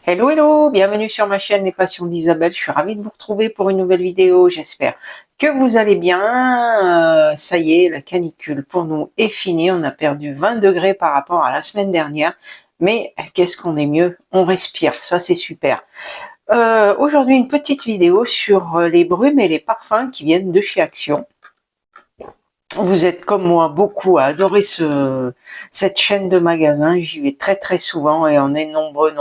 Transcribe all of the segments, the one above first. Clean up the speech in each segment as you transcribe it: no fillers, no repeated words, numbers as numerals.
Hello, hello, bienvenue sur ma chaîne Les Passions d'Isabelle. Je suis ravie de vous retrouver pour une nouvelle vidéo. J'espère que vous allez bien. Ça y est, la canicule pour nous est finie. On a perdu 20 degrés par rapport à la semaine dernière. Mais qu'est-ce qu'on est mieux? On respire, ça c'est super. Aujourd'hui, une petite vidéo sur les brumes et les parfums qui viennent de chez Action. Vous êtes comme moi beaucoup à adorer cette chaîne de magasins. J'y vais très très souvent et on est nombreux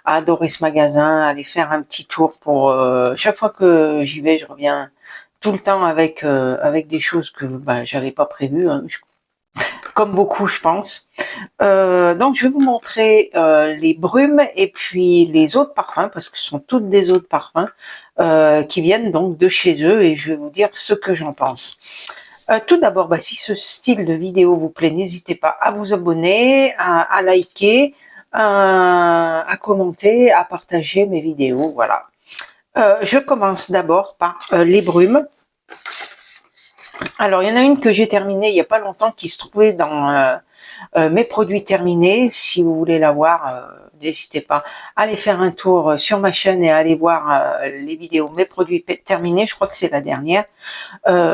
à adorer ce magasin, à aller faire un petit tour pour chaque fois que j'y vais, je reviens tout le temps avec des choses que j'avais pas prévues, hein, comme beaucoup je pense. Donc je vais vous montrer les brumes et puis les autres parfums parce que ce sont toutes des autres parfums qui viennent donc de chez eux et je vais vous dire ce que j'en pense. Tout d'abord, si ce style de vidéo vous plaît, n'hésitez pas à vous abonner, à liker, à commenter, à partager mes vidéos. Voilà. Je commence d'abord par les brumes. Alors, il y en a une que j'ai terminée il n'y a pas longtemps qui se trouvait dans mes produits terminés. Si vous voulez la voir, n'hésitez pas à aller faire un tour sur ma chaîne et à aller voir les vidéos mes produits terminés. Je crois que c'est la dernière.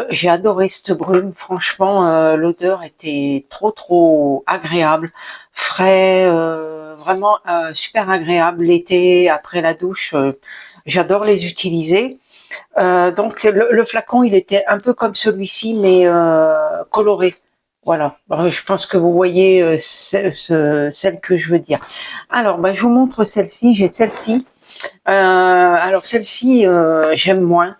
J'ai adoré cette brume, franchement, l'odeur était trop agréable, frais, vraiment super agréable l'été, après la douche, j'adore les utiliser. Donc le flacon, il était un peu comme celui-ci, mais coloré. Voilà, je pense que vous voyez celle que je veux dire. Alors, je vous montre celle-ci, j'ai celle-ci. Alors celle-ci, j'aime moins.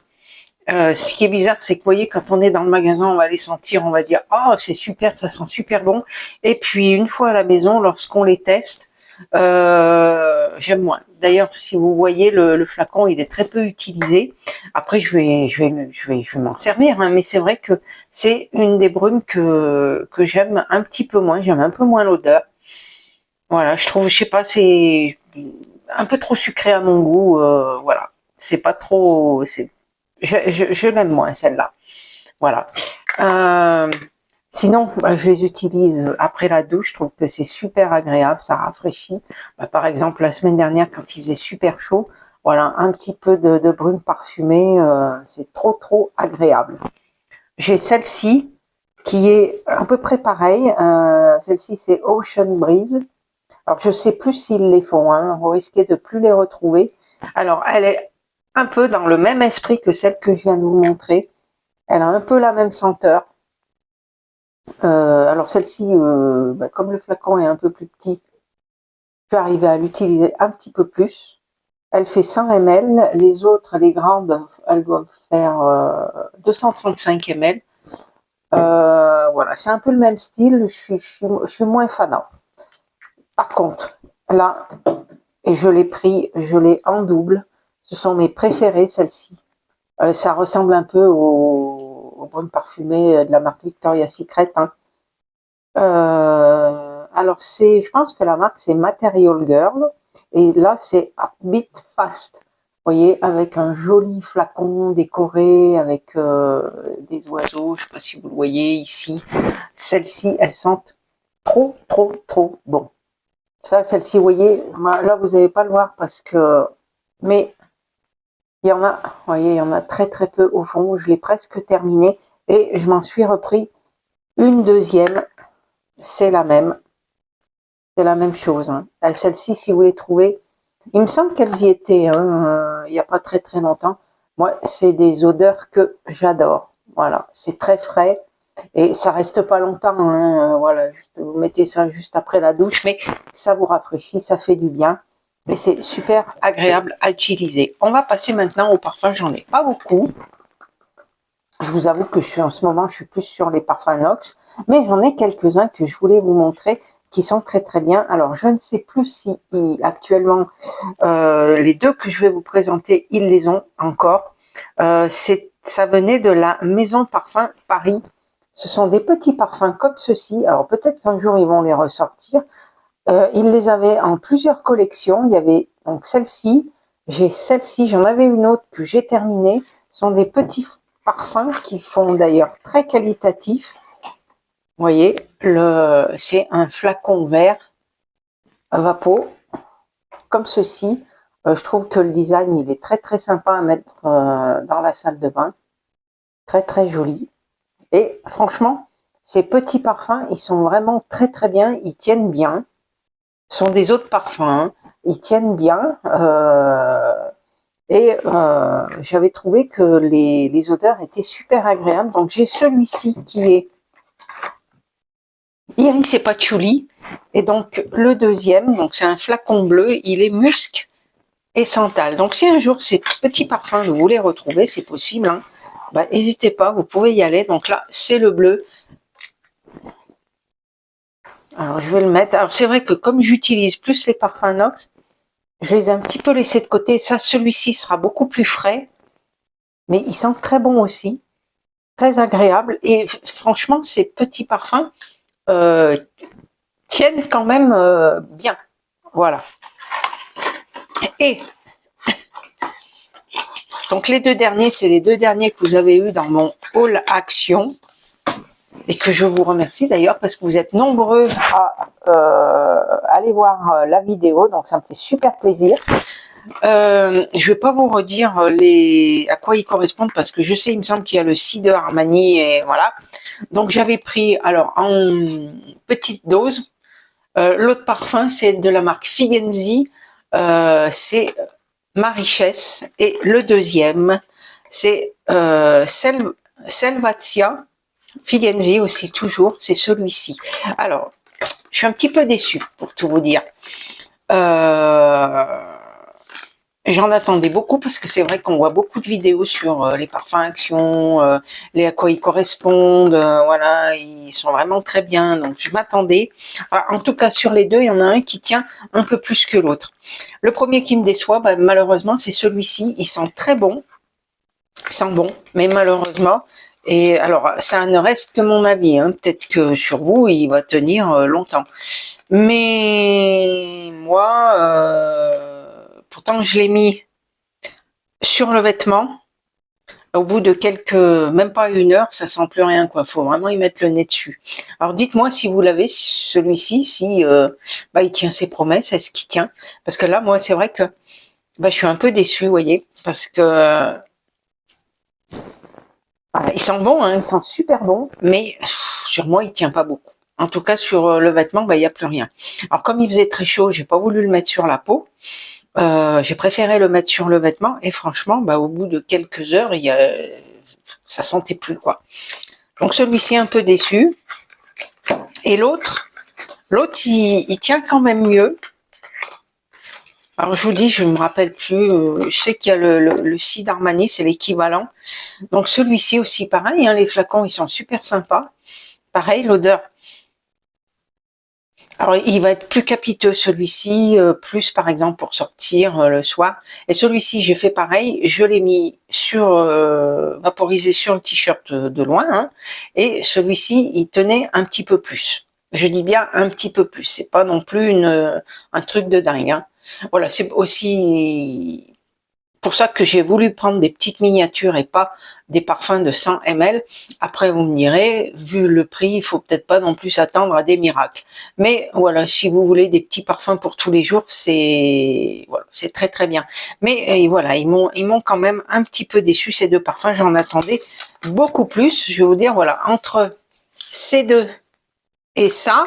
Ce qui est bizarre, c'est que vous voyez, quand on est dans le magasin, on va les sentir, on va dire oh c'est super, ça sent super bon. Et puis une fois à la maison, lorsqu'on les teste, j'aime moins. D'ailleurs, si vous voyez le flacon, il est très peu utilisé. Après, je vais m'en servir, hein, mais c'est vrai que c'est une des brumes que j'aime un petit peu moins. J'aime un peu moins l'odeur. Voilà, je trouve, je sais pas, c'est un peu trop sucré à mon goût. Voilà, c'est pas trop, je l'aime moins celle-là. Voilà. Euh, Sinon, je les utilise après la douche. Je trouve que c'est super agréable, ça rafraîchit. Par exemple, la semaine dernière, quand il faisait super chaud, voilà, un petit peu de brume parfumée, c'est trop agréable. J'ai celle-ci qui est à peu près pareille. Celle-ci, c'est Ocean Breeze. Alors, je sais plus s'ils les font, hein, vous risquez de plus les retrouver. Alors, elle est un peu dans le même esprit que celle que je viens de vous montrer. Elle a un peu la même senteur. Alors celle-ci, comme le flacon est un peu plus petit, je peux arriver à l'utiliser un petit peu plus. Elle fait 100 ml, les autres, les grandes, elles doivent faire 235 ml. Voilà, c'est un peu le même style, je suis moins fanat. Par contre, là, et je l'ai pris, je l'ai en double. Ce sont mes préférées, celles-ci. Ça ressemble un peu aux brumes parfumées de la marque Victoria's Secret. Hein. Alors, je pense que la marque, c'est Material Girl. Et là, c'est Beat Fast. Vous voyez, avec un joli flacon décoré avec des oiseaux. Je ne sais pas si vous le voyez ici. Celles-ci, elles sentent trop bon. Ça, celle-ci, vous voyez, là, vous n'allez pas le voir parce que... Mais il y en a, vous voyez, il y en a très peu au fond. Je l'ai presque terminé et je m'en suis repris une deuxième. C'est la même chose. Hein. Celle-ci, si vous les trouvez, il me semble qu'elles y étaient il n'y a pas très longtemps. Moi, c'est des odeurs que j'adore. Voilà, c'est très frais et ça reste pas longtemps. Hein. Voilà, vous mettez ça juste après la douche, mais ça vous rafraîchit, ça fait du bien. Et c'est super agréable à utiliser. On va passer maintenant au parfum. J'en ai pas beaucoup. Je vous avoue que en ce moment, je suis plus sur les parfums Nox, mais j'en ai quelques-uns que je voulais vous montrer qui sont très bien. Alors, je ne sais plus si actuellement, les deux que je vais vous présenter, ils les ont encore. Ça venait de la Maison Parfum Paris. Ce sont des petits parfums comme ceci. Alors, peut-être qu'un jour, ils vont les ressortir. Ils les avaient en plusieurs collections. Il y avait donc celle-ci, j'ai celle-ci, j'en avais une autre que j'ai terminée. Ce sont des petits parfums qui font d'ailleurs très qualitatifs. Vous voyez, c'est un flacon vert à Vapeau, comme ceci. Je trouve que le design, il est très très sympa à mettre dans la salle de bain. Très très joli. Et franchement, ces petits parfums, ils sont vraiment très très bien. Ils tiennent bien. Ce sont des autres parfums. Hein. Ils tiennent bien. J'avais trouvé que les odeurs étaient super agréables. Donc j'ai celui-ci qui est Iris et Patchouli. Et donc le deuxième, donc c'est un flacon bleu, il est musc et santal. Donc si un jour ces petits parfums, vous les retrouvez, c'est possible, hein, bah, n'hésitez pas, vous pouvez y aller. Donc là, c'est le bleu. Alors je vais le mettre. Alors c'est vrai que comme j'utilise plus les parfums Nox, je les ai un petit peu laissés de côté. Ça, celui-ci sera beaucoup plus frais, mais il sent très bon aussi, très agréable. Et franchement, ces petits parfums tiennent quand même bien. Voilà. Et donc les deux derniers, c'est les deux derniers que vous avez eu dans mon haul action et que je vous remercie d'ailleurs parce que vous êtes nombreux à aller voir la vidéo, donc ça me fait super plaisir. Je vais pas vous redire à quoi ils correspondent parce que je sais, il me semble qu'il y a le Si de Armani et voilà. Donc j'avais pris alors en petite dose. L'autre parfum c'est de la marque Figenzi, c'est Ma Richesse, et le deuxième c'est Selvatia Figenzi aussi, toujours, c'est celui-ci. Alors, je suis un petit peu déçue pour tout vous dire. J'en attendais beaucoup parce que c'est vrai qu'on voit beaucoup de vidéos sur les parfums Action, à quoi ils correspondent, voilà, ils sont vraiment très bien, donc je m'attendais. En tout cas, sur les deux, il y en a un qui tient un peu plus que l'autre. Le premier qui me déçoit, bah, malheureusement, c'est celui-ci. Il sent très bon, il sent bon, mais malheureusement, et alors, ça ne reste que mon avis, hein, peut-être que sur vous, il va tenir longtemps. Mais moi... pourtant, je l'ai mis sur le vêtement. Au bout de même pas une heure, ça sent plus rien, quoi. Faut vraiment y mettre le nez dessus. Alors, dites-moi si vous l'avez, celui-ci, si bah, il tient ses promesses, est-ce qu'il tient? Parce que là, moi, c'est vrai que bah, je suis un peu déçue, vous voyez, parce que voilà, il sent bon, hein, il sent super bon, mais sur moi, il tient pas beaucoup. En tout cas, sur le vêtement, bah, il n'y a plus rien. Alors, comme il faisait très chaud, j'ai pas voulu le mettre sur la peau. J'ai préféré le mettre sur le vêtement et franchement, bah, au bout de quelques heures, ça sentait plus, quoi. Donc celui-ci un peu déçu. Et l'autre, il tient quand même mieux. Alors je vous dis, je me rappelle plus. Je sais qu'il y a le Si d'Armani, c'est l'équivalent. Donc celui-ci aussi pareil. Hein, les flacons, ils sont super sympas. Pareil, l'odeur. Alors, il va être plus capiteux celui-ci, plus par exemple pour sortir le soir. Et celui-ci, j'ai fait pareil, je l'ai mis vaporisé sur le t-shirt de loin. Hein, et celui-ci, il tenait un petit peu plus. Je dis bien un petit peu plus. C'est pas non plus un truc de dingue. Hein. Voilà, c'est aussi pour ça que j'ai voulu prendre des petites miniatures et pas des parfums de 100 ml. Après, vous me direz, vu le prix, il faut peut-être pas non plus s'attendre à des miracles. Mais voilà, si vous voulez des petits parfums pour tous les jours, c'est voilà, c'est très très bien. Mais voilà, ils m'ont quand même un petit peu déçu ces deux parfums. J'en attendais beaucoup plus. Je vais vous dire, voilà, entre ces deux et ça,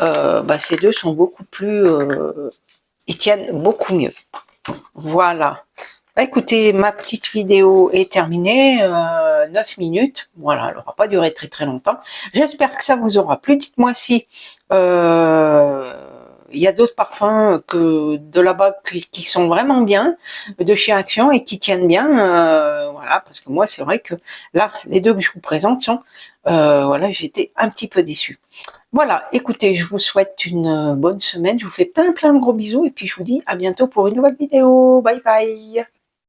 bah, ces deux sont beaucoup plus, ils tiennent beaucoup mieux. Voilà. Bah, écoutez, ma petite vidéo est terminée, 9 minutes. Voilà, elle n'aura pas duré très très longtemps. J'espère que ça vous aura plu. Dites-moi si il y a d'autres parfums de là-bas qui sont vraiment bien, de chez Action et qui tiennent bien. Voilà, parce que moi, c'est vrai que là, les deux que je vous présente sont, voilà, j'étais un petit peu déçue. Voilà, écoutez, je vous souhaite une bonne semaine. Je vous fais plein de gros bisous et puis je vous dis à bientôt pour une nouvelle vidéo. Bye bye.